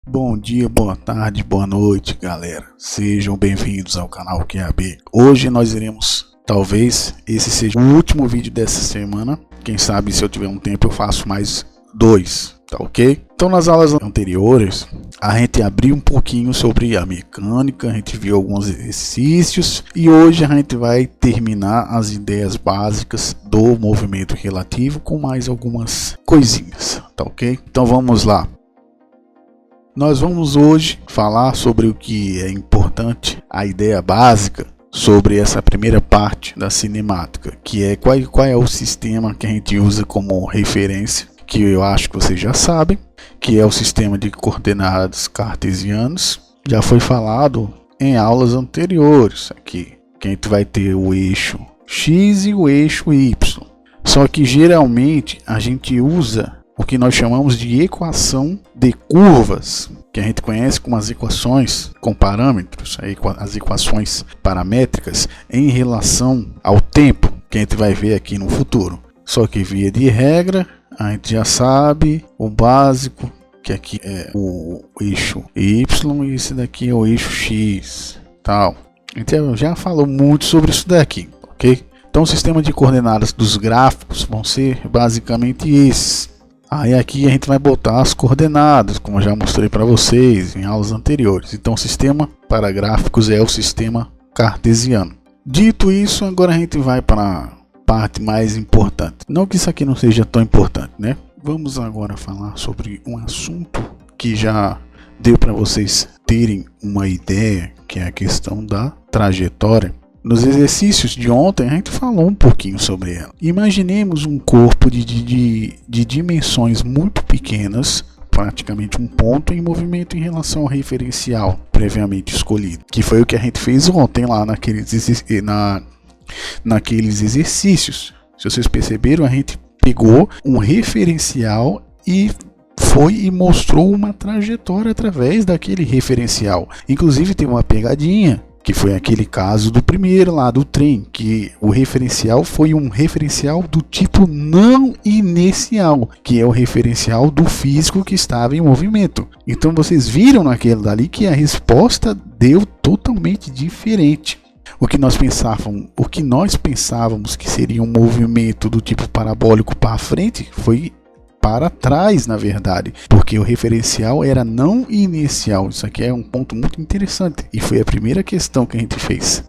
Bom dia, boa tarde, boa noite, galera. Sejam bem-vindos ao canal QAB. Hoje nós iremos, talvez esse seja o último vídeo dessa semana. Quem sabe, se eu tiver um tempo, eu faço mais 2, tá ok? Então, nas aulas anteriores, a gente abriu um pouquinho sobre a mecânica, a gente viu alguns exercícios e hoje a gente vai terminar as ideias básicas do movimento relativo com mais algumas coisinhas, tá ok? Então vamos lá. Nós vamos hoje falar sobre o que é importante, a ideia básica sobre essa primeira parte da cinemática, que é qual é o sistema que a gente usa como referência, que eu acho que vocês já sabem, que é o sistema de coordenadas cartesianos. Já foi falado em aulas anteriores aqui, que a gente vai ter o eixo X e o eixo Y. Só que geralmente a gente usa o que nós chamamos de equação de curvas, que a gente conhece como as equações com parâmetros, as equações paramétricas em relação ao tempo, que a gente vai ver aqui no futuro. Só que via de regra, a gente já sabe o básico, que aqui é o eixo Y e esse daqui é o eixo X, tal. A gente já falou muito sobre isso daqui, ok? Então o sistema de coordenadas dos gráficos vão ser basicamente esses. Aí aqui a gente vai botar as coordenadas, como eu já mostrei para vocês em aulas anteriores. Então o sistema para gráficos é o sistema cartesiano. Dito isso, agora a gente vai para a parte mais importante. Não que isso aqui não seja tão importante, né? Vamos agora falar sobre um assunto que já deu para vocês terem uma ideia, que é a questão da trajetória. Nos exercícios de ontem a gente falou um pouquinho sobre ela. Imaginemos um corpo de dimensões muito pequenas, praticamente um ponto em movimento em relação ao referencial previamente escolhido, que foi o que a gente fez ontem lá naqueles exercícios. Se vocês perceberam, a gente pegou um referencial e foi e mostrou uma trajetória através daquele referencial. Inclusive tem uma pegadinha, que foi aquele caso do primeiro lá do trem, que o referencial foi um referencial do tipo não inercial, que é o referencial do físico que estava em movimento. Então vocês viram naquele dali que a resposta deu totalmente diferente. O que nós pensávamos que seria um movimento do tipo parabólico para frente foi para trás, na verdade, porque o referencial era não inercial. Isso aqui é um ponto muito interessante e foi a primeira questão que a gente fez.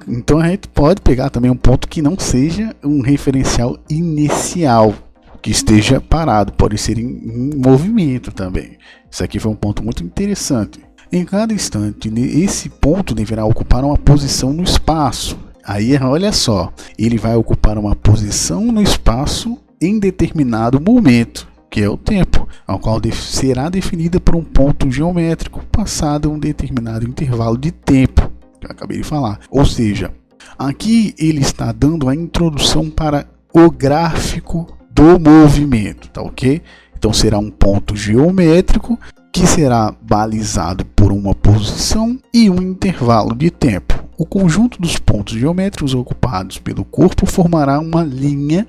Então a gente pode pegar também um ponto que não seja um referencial inercial, que esteja parado, pode ser em movimento também. Isso aqui foi um ponto muito interessante. Em cada instante, esse ponto deverá ocupar uma posição no espaço. Aí, olha só, ele vai ocupar uma posição no espaço em determinado momento, que é o tempo, ao qual será definida por um ponto geométrico passado um determinado intervalo de tempo, que eu acabei de falar. Ou seja, aqui ele está dando a introdução para o gráfico do movimento, tá ok? Então será um ponto geométrico que será balizado por uma posição e um intervalo de tempo. O conjunto dos pontos geométricos ocupados pelo corpo formará uma linha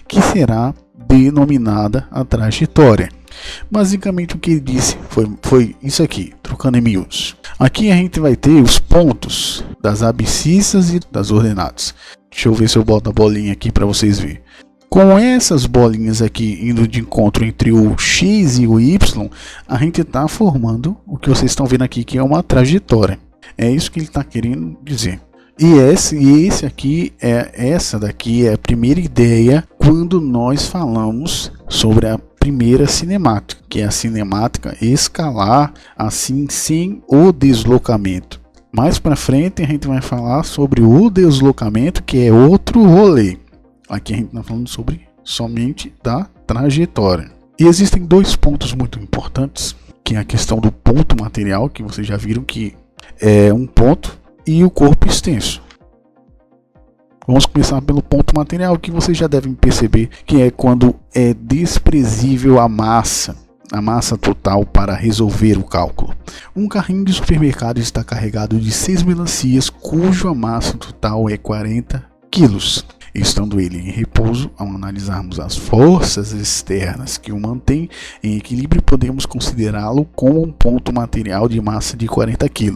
que será denominada a trajetória. Basicamente o que ele disse foi isso aqui, trocando em miúdos. Aqui a gente vai ter os pontos das abscissas e das ordenadas. Deixa eu ver se eu boto a bolinha aqui para vocês verem. Com essas bolinhas aqui indo de encontro entre o X e o Y, a gente está formando o que vocês estão vendo aqui, que é uma trajetória. É isso que ele está querendo dizer. E essa daqui é a primeira ideia quando nós falamos sobre a primeira cinemática, que é a cinemática escalar, assim sem o deslocamento. Mais para frente a gente vai falar sobre o deslocamento, que é outro rolê. Aqui a gente está falando sobre somente da trajetória. E existem dois pontos muito importantes, que é a questão do ponto material, que vocês já viram que é um ponto, e o corpo extenso. Vamos começar pelo ponto material, que vocês já devem perceber que é quando é desprezível a massa total para resolver o cálculo. Um carrinho de supermercado está carregado de 6 melancias, cuja massa total é 40 kg. Estando ele em repouso repouso, ao analisarmos as forças externas que o mantêm em equilíbrio, podemos considerá-lo como um ponto material de massa de 40 kg.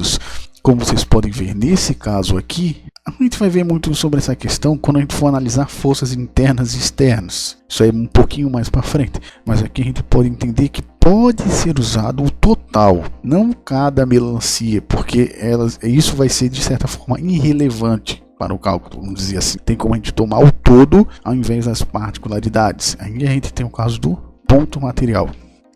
Como vocês podem ver nesse caso aqui, a gente vai ver muito sobre essa questão quando a gente for analisar forças internas e externas. Isso aí é um pouquinho mais para frente, mas aqui a gente pode entender que pode ser usado o total, não cada melancia, porque isso vai ser de certa forma irrelevante para o cálculo, vamos dizer assim. Tem como a gente tomar o todo ao invés das particularidades. Aí a gente tem o caso do ponto material.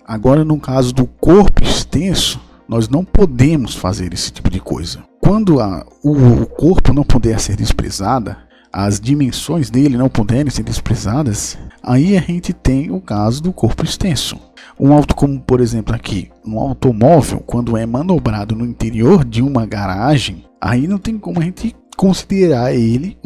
Agora, no caso do corpo extenso, nós não podemos fazer esse tipo de coisa. Quando o corpo não puder ser desprezado, as dimensões dele não puderem ser desprezadas, aí a gente tem o caso do corpo extenso. Um auto, como por exemplo aqui, um automóvel, quando é manobrado no interior de uma garagem, aí não tem como a gente considerar ele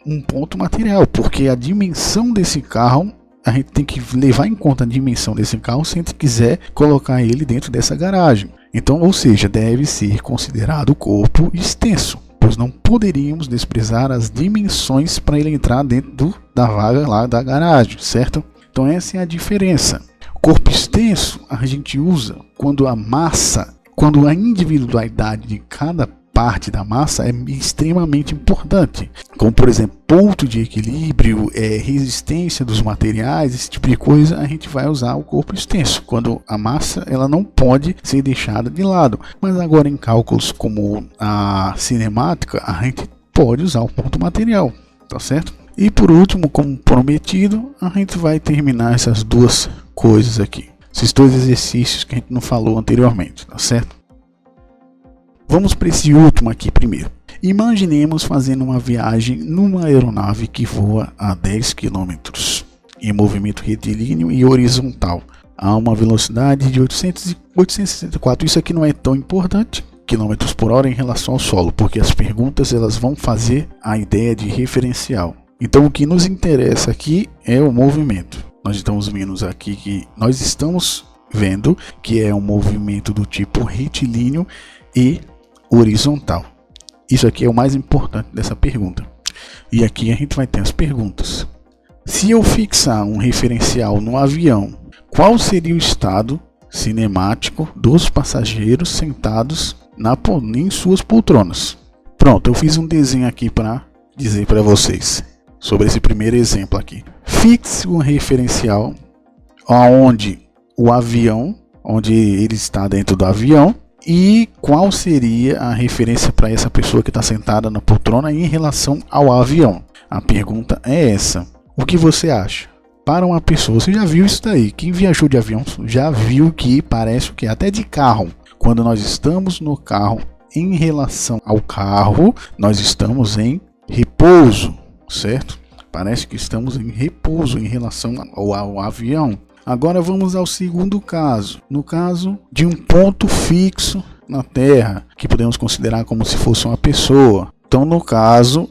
um ponto material, porque a dimensão desse carro, a gente tem que levar em conta a dimensão desse carro se a gente quiser colocar ele dentro dessa garagem. Então, ou seja, deve ser considerado corpo extenso, pois não poderíamos desprezar as dimensões para ele entrar dentro da vaga lá da garagem, certo? Então essa é a diferença. Corpo extenso a gente usa quando a massa, quando a individualidade de cada parte da massa é extremamente importante, como por exemplo ponto de equilíbrio, resistência dos materiais, esse tipo de coisa. A gente vai usar o corpo extenso quando a massa ela não pode ser deixada de lado. Mas agora em cálculos como a cinemática, a gente pode usar o ponto material, tá certo? E por último, como prometido, a gente vai terminar essas duas coisas aqui, esses dois exercícios que a gente não falou anteriormente, tá certo? Vamos para esse último aqui primeiro. Imaginemos fazendo uma viagem numa aeronave que voa a 10 km em movimento retilíneo e horizontal a uma velocidade de 864. Isso aqui não é tão importante, quilômetros por hora, em relação ao solo, porque as perguntas elas vão fazer a ideia de referencial. Então o que nos interessa aqui é o movimento. Nós estamos vendo que é um movimento do tipo retilíneo e horizontal. Isso aqui é o mais importante dessa pergunta. E aqui a gente vai ter as perguntas. Se eu fixar um referencial no avião, qual seria o estado cinemático dos passageiros sentados em suas poltronas? Pronto, eu fiz um desenho aqui para dizer para vocês sobre esse primeiro exemplo aqui. Fixe um referencial onde ele está dentro do avião, e qual seria a referência para essa pessoa que está sentada na poltrona em relação ao avião. A pergunta é essa. O que você acha? Para uma pessoa, você já viu isso daí? Quem viajou de avião já viu que parece o que? Até de carro. Quando nós estamos no carro, em relação ao carro, nós estamos em repouso, certo? Parece que estamos em repouso em relação ao avião. Agora vamos ao segundo caso. No caso de um ponto fixo na Terra, que podemos considerar como se fosse uma pessoa. Então, no caso,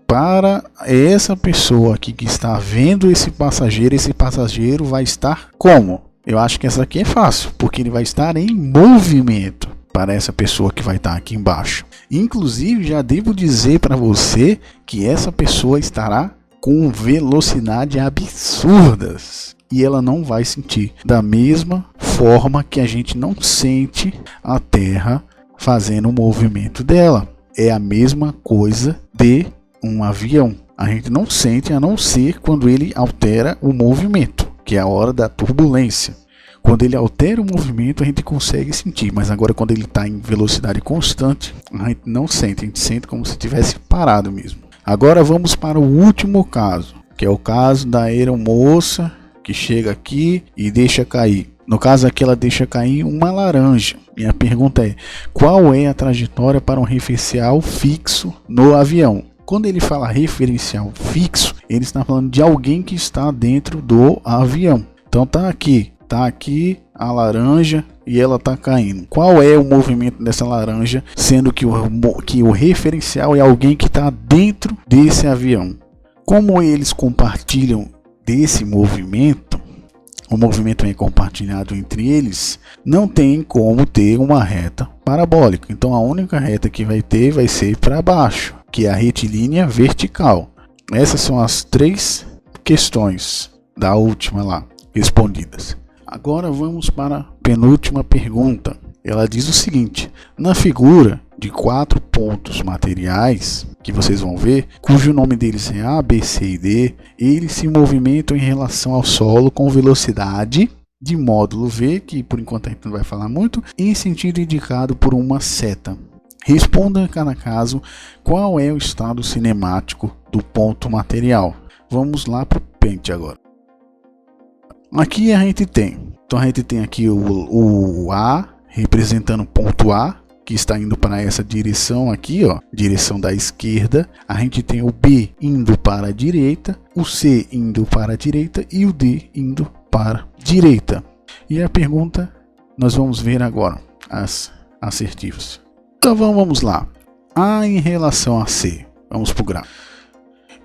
para essa pessoa aqui que está vendo esse passageiro vai estar como? Eu acho que essa aqui é fácil, porque ele vai estar em movimento para essa pessoa que vai estar aqui embaixo. Inclusive, já devo dizer para você que essa pessoa estará com velocidade absurdas. E ela não vai sentir da mesma forma que a gente não sente a Terra fazendo o movimento dela. É a mesma coisa de um avião. A gente não sente a não ser quando ele altera o movimento, que é a hora da turbulência. Quando ele altera o movimento, a gente consegue sentir, mas agora quando ele está em velocidade constante, a gente não sente, a gente sente como se tivesse parado mesmo. Agora vamos para o último caso, que é o caso da aeromoça que chega aqui e deixa cair. No caso aqui ela deixa cair uma laranja. Minha pergunta é, qual é a trajetória para um referencial fixo no avião? Quando ele fala referencial fixo, ele está falando de alguém que está dentro do avião. Então tá aqui a laranja e ela está caindo. Qual é o movimento dessa laranja, sendo que o referencial é alguém que está dentro desse avião? Como eles compartilham desse movimento, o movimento é compartilhado entre eles, não tem como ter uma reta parabólica. Então a única reta que vai ser para baixo, que é a retilínea vertical. Essas são as três questões da última lá respondidas. Agora vamos para a penúltima pergunta. Ela diz o seguinte: na figura de 4 pontos materiais que vocês vão ver, cujo nome deles é A, B, C e D, eles se movimentam em relação ao solo com velocidade de módulo V, que por enquanto a gente não vai falar muito, em sentido indicado por uma seta. Responda em cada caso qual é o estado cinemático do ponto material. Vamos lá para o pente agora. Aqui a gente tem aqui o A representando o ponto A, que está indo para essa direção aqui, ó, direção da esquerda. A gente tem o B indo para a direita, o C indo para a direita e o D indo para a direita. E a pergunta nós vamos ver agora, as assertivas. Então vamos lá. A em relação a C, vamos para o gráfico.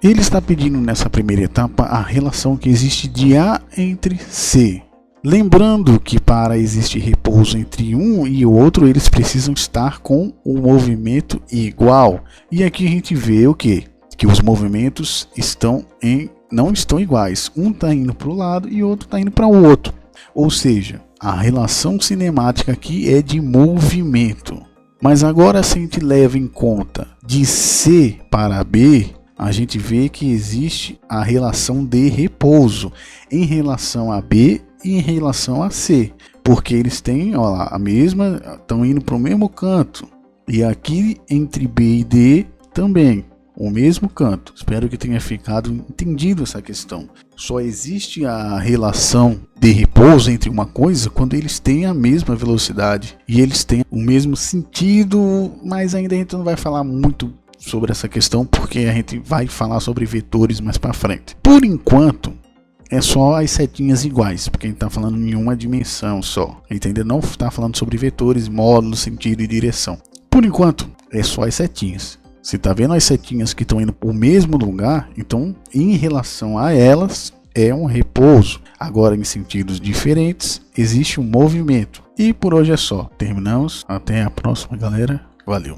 Ele está pedindo nessa primeira etapa a relação que existe de A entre C. Lembrando que para existir repouso entre um e o outro, eles precisam estar com um movimento igual. E aqui a gente vê o quê? Que os movimentos não estão iguais. Um está indo para o lado e o outro está indo para o outro. Ou seja, a relação cinemática aqui é de movimento. Mas agora, se a gente leva em conta de C para B, a gente vê que existe a relação de repouso em relação a B e em relação a C, porque eles têm, ó lá, a mesma, estão indo para o mesmo canto, e aqui entre B e D também o mesmo canto. Espero que tenha ficado entendido essa questão. Só existe a relação de repouso entre uma coisa quando eles têm a mesma velocidade e eles têm o mesmo sentido, mas ainda a gente não vai falar muito sobre essa questão porque a gente vai falar sobre vetores mais para frente. Por enquanto é só as setinhas iguais, porque a gente está falando em uma dimensão só, entendeu? Não está falando sobre vetores, módulos, sentido e direção. Por enquanto é só as setinhas. Se está vendo as setinhas que estão indo para o mesmo lugar, então em relação a elas é um repouso. Agora em sentidos diferentes existe um movimento. E por hoje é só. Terminamos. Até a próxima, galera. Valeu.